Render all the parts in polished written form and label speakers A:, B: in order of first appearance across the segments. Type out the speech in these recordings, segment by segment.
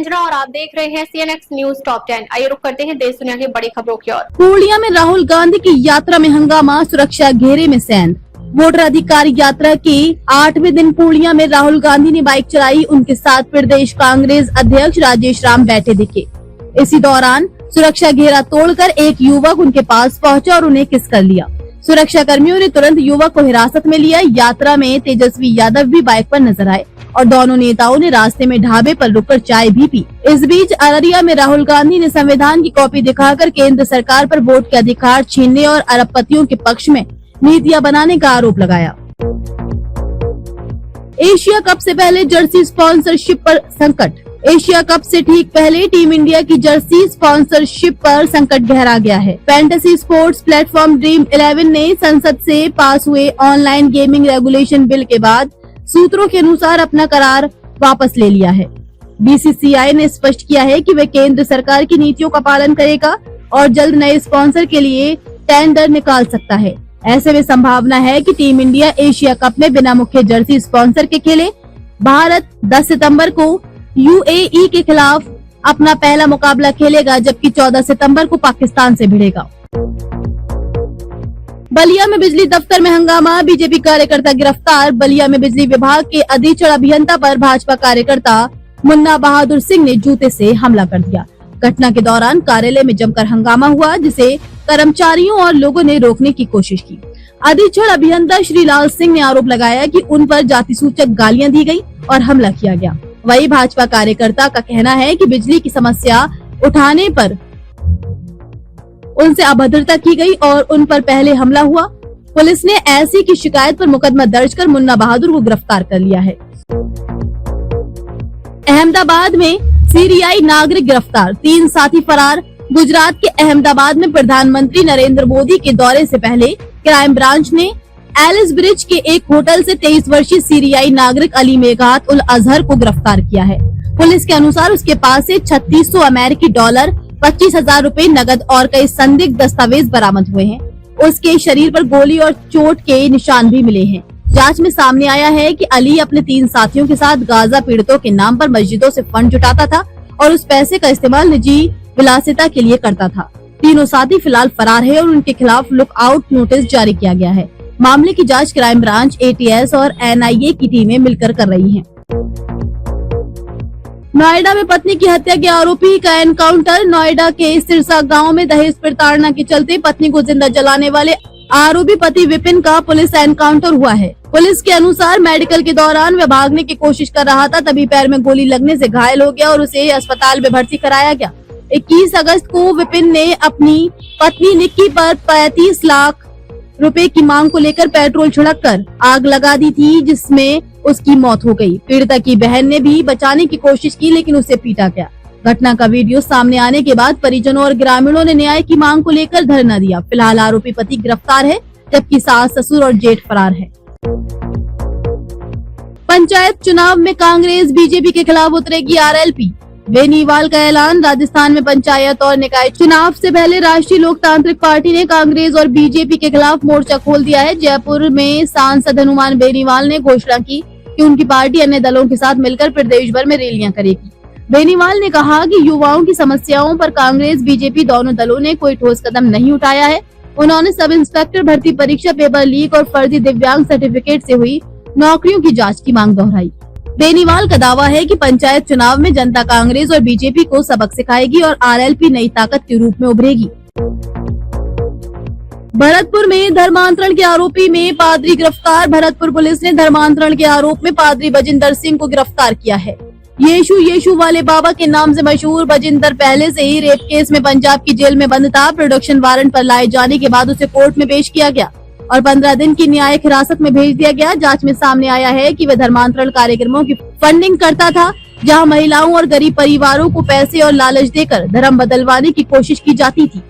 A: रंजना और आप देख रहे हैं CNX न्यूज टॉप 10। आइए रुक करते हैं देश दुनिया की बड़ी खबरों की ओर।
B: पूर्णिया में राहुल गांधी की यात्रा में हंगामा, सुरक्षा घेरे में सैन्य। वोटर अधिकार यात्रा के 8वें दिन पूर्णिया में राहुल गांधी ने बाइक चलाई। उनके साथ प्रदेश कांग्रेस अध्यक्ष राजेश राम बैठे दिखे। इसी दौरान सुरक्षा घेरा तोड़कर एक युवक उनके पास पहुंचा और उन्हें किस कर लिया। सुरक्षा कर्मियों ने तुरंत युवक को हिरासत में लिया। यात्रा में तेजस्वी यादव भी बाइक पर नजर आए और दोनों नेताओं ने रास्ते में ढाबे पर रुककर चाय भी पी। इस बीच अररिया में राहुल गांधी ने संविधान की कॉपी दिखाकर केंद्र सरकार पर वोट के अधिकार छीनने और अरबपतियों के पक्ष में नीतियां बनाने का आरोप लगाया। एशिया कप से पहले जर्सी स्पॉन्सरशिप पर संकट। एशिया कप से ठीक पहले टीम इंडिया की जर्सी स्पॉन्सरशिप पर संकट गहरा गया है। फैंटेसी स्पोर्ट्स प्लेटफॉर्म ड्रीम 11 ने संसद से पास हुए ऑनलाइन गेमिंग रेगुलेशन बिल के बाद सूत्रों के अनुसार अपना करार वापस ले लिया है। BCCI ने स्पष्ट किया है कि वे केंद्र सरकार की नीतियों का पालन करेगा और जल्द नए स्पॉन्सर के लिए टेंडर निकाल सकता है। ऐसे में संभावना है कि टीम इंडिया एशिया कप में बिना मुख्य जर्सी स्पॉन्सर के खेले। भारत 10 सितंबर को UAE के खिलाफ अपना पहला मुकाबला खेलेगा, जबकि 14 सितंबर को पाकिस्तान से भिड़ेगा। बलिया में बिजली दफ्तर में हंगामा, बीजेपी कार्यकर्ता गिरफ्तार। बलिया में बिजली विभाग के अधीक्षण अभियंता पर भाजपा कार्यकर्ता मुन्ना बहादुर सिंह ने जूते से हमला कर दिया। घटना के दौरान कार्यालय में जमकर हंगामा हुआ, जिसे कर्मचारियों और लोगों ने रोकने की कोशिश की। अधीक्षण अभियंता श्रीलाल सिंह ने आरोप लगाया कि उन पर जाति सूचक गालियां दी गई और हमला किया गया। वही भाजपा कार्यकर्ता का कहना है कि बिजली की समस्या उठाने पर उनसे अभद्रता की गई और उन पर पहले हमला हुआ। पुलिस ने ऐसी की शिकायत पर मुकदमा दर्ज कर मुन्ना बहादुर को गिरफ्तार कर लिया है। अहमदाबाद में सीरियाई नागरिक गिरफ्तार, 3 साथी फरार। गुजरात के अहमदाबाद में प्रधानमंत्री नरेंद्र मोदी के दौरे से पहले क्राइम ब्रांच ने एलिस ब्रिज के एक होटल से 23 वर्षीय सीरियाई नागरिक अली मेघात उल अजहर को गिरफ्तार किया है। पुलिस के अनुसार उसके पास से 3600 अमेरिकी डॉलर, 25,000 रूपए नगद और कई संदिग्ध दस्तावेज बरामद हुए हैं। उसके शरीर पर गोली और चोट के निशान भी मिले हैं। जांच में सामने आया है कि अली अपने 3 साथियों के साथ गाजा पीड़ितों के नाम पर मस्जिदों से फंड जुटाता था और उस पैसे का इस्तेमाल निजी विलासिता के लिए करता था। तीनों साथी फिलहाल फरार है और उनके खिलाफ लुक आउट नोटिस जारी किया गया है। मामले की जांच क्राइम ब्रांच, ATS और NIA की टीमें मिलकर कर रही हैं। नोएडा में पत्नी की हत्या के आरोपी का एनकाउंटर। नोएडा के सिरसा गांव में दहेज प्रताड़ना के चलते पत्नी को जिंदा जलाने वाले आरोपी पति विपिन का पुलिस एनकाउंटर हुआ है। पुलिस के अनुसार मेडिकल के दौरान वह भागने की कोशिश कर रहा था, तभी पैर में गोली लगने से घायल हो गया और उसे अस्पताल में भर्ती कराया गया। 21 अगस्त को विपिन ने अपनी पत्नी निक्की पर 35 लाख रुपए की मांग को लेकर पेट्रोल छिड़ककर आग लगा दी थी, जिसमें उसकी मौत हो गई। पीड़िता की बहन ने भी बचाने की कोशिश की, लेकिन उसे पीटा गया। घटना का वीडियो सामने आने के बाद परिजनों और ग्रामीणों ने न्याय की मांग को लेकर धरना दिया। फिलहाल आरोपी पति गिरफ्तार है, जबकि सास, ससुर और जेठ फरार है। पंचायत चुनाव में कांग्रेस बीजेपी के खिलाफ उतरेगी RLP। बेनीवाल का ऐलान। राजस्थान में पंचायत और निकाय चुनाव से पहले राष्ट्रीय लोकतांत्रिक पार्टी ने कांग्रेस और बीजेपी के खिलाफ मोर्चा खोल दिया है। जयपुर में सांसद हनुमान बेनीवाल ने घोषणा की कि उनकी पार्टी अन्य दलों के साथ मिलकर प्रदेश भर में रैलियां करेगी। बेनीवाल ने कहा कि युवाओं की समस्याओं पर कांग्रेस बीजेपी दोनों दलों ने कोई ठोस कदम नहीं उठाया है। उन्होंने सब इंस्पेक्टर भर्ती परीक्षा, पेपर लीक और फर्जी दिव्यांग सर्टिफिकेट से हुई नौकरियों की जांच की मांग दोहराई। बेनीवाल का दावा है कि पंचायत चुनाव में जनता कांग्रेस और बीजेपी को सबक सिखाएगी और RLP नई ताकत के रूप में उभरेगी। भरतपुर में धर्मांतरण के आरोपी में पादरी गिरफ्तार। भरतपुर पुलिस ने धर्मांतरण के आरोप में पादरी बजिंदर सिंह को गिरफ्तार किया है। यीशु वाले बाबा के नाम से मशहूर बजिंदर पहले से ही रेप केस में पंजाब की जेल में बंद था। प्रोडक्शन वारंट पर लाए जाने के बाद उसे कोर्ट में पेश किया गया और 15 दिन की न्यायिक हिरासत में भेज दिया गया। जांच में सामने आया है कि वह धर्मांतरण कार्यक्रमों की फंडिंग करता था, जहां महिलाओं और गरीब परिवारों को पैसे और लालच देकर धर्म बदलवाने की कोशिश की जाती थी।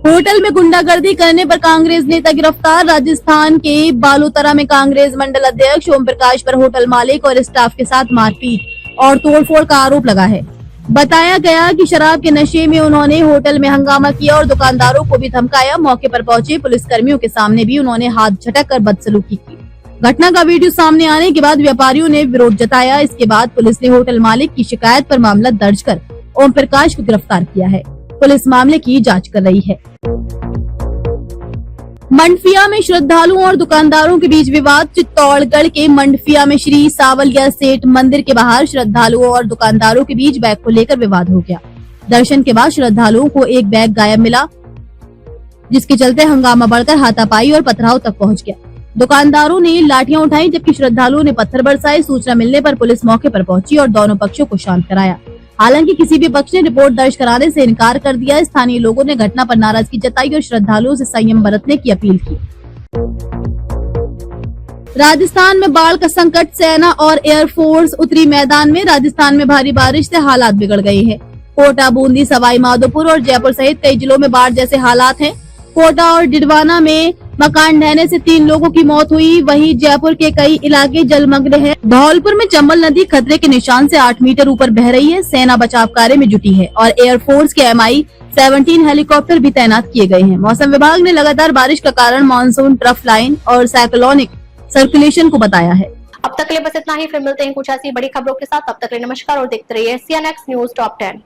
B: होटल में गुंडागर्दी करने पर कांग्रेस नेता गिरफ्तार। राजस्थान के बालोतरा में कांग्रेस मंडल अध्यक्ष ओम प्रकाश पर होटल मालिक और स्टाफ के साथ मारपीट और तोड़फोड़ का आरोप लगा है। बताया गया कि शराब के नशे में उन्होंने होटल में हंगामा किया और दुकानदारों को भी धमकाया। मौके पर पहुंचे पुलिसकर्मियों के सामने भी उन्होंने हाथ झटक कर बदसलूकी की। घटना का वीडियो सामने आने के बाद व्यापारियों ने विरोध जताया। इसके बाद पुलिस ने होटल मालिक की शिकायत पर मामला दर्ज कर ओम प्रकाश को गिरफ्तार किया है। पुलिस मामले की जांच कर रही है। मंडफिया में श्रद्धालुओं और दुकानदारों के बीच विवाद। चित्तौड़गढ़ के मंडफिया में श्री सावलिया सेठ मंदिर के बाहर श्रद्धालुओं और दुकानदारों के बीच बैग को लेकर विवाद हो गया। दर्शन के बाद श्रद्धालुओं को एक बैग गायब मिला, जिसके चलते हंगामा बढ़कर हाथापाई और पथराव तक पहुंच गया। दुकानदारों ने लाठियां उठाई, जबकि श्रद्धालुओं ने पत्थर बरसाए। सूचना मिलने पर पुलिस मौके पर पहुंची और दोनों पक्षों को शांत कराया। हालांकि किसी भी पक्ष ने रिपोर्ट दर्ज कराने से इनकार कर दिया। स्थानीय लोगों ने घटना पर नाराजगी जताई और श्रद्धालुओं से संयम बरतने की अपील की। राजस्थान में बाढ़ का संकट। सेना और एयरफोर्स उतरी मैदान में। राजस्थान में भारी बारिश से हालात बिगड़ गए हैं। कोटा, बूंदी, सवाई माधोपुर और जयपुर सहित कई जिलों में बाढ़ जैसे हालात हैं। कोटा और डिडवाना में मकान ढहने से 3 लोगों की मौत हुई। वहीं जयपुर के कई इलाके जलमग्न हैं। धौलपुर में चंबल नदी खतरे के निशान से 8 मीटर ऊपर बह रही है। सेना बचाव कार्य में जुटी है और एयरफोर्स के MI-17 हेलीकॉप्टर भी तैनात किए गए हैं। मौसम विभाग ने लगातार बारिश का कारण मानसून ट्रफ लाइन और साइक्लोनिक सर्कुलेशन को बताया है।
A: अब तक के लिए बस इतना ही। फिर मिलते हैं कुछ ऐसी बड़ी खबरों के साथ। तब तक के लिए नमस्कार और देखते रहिए CNX न्यूज टॉप 10।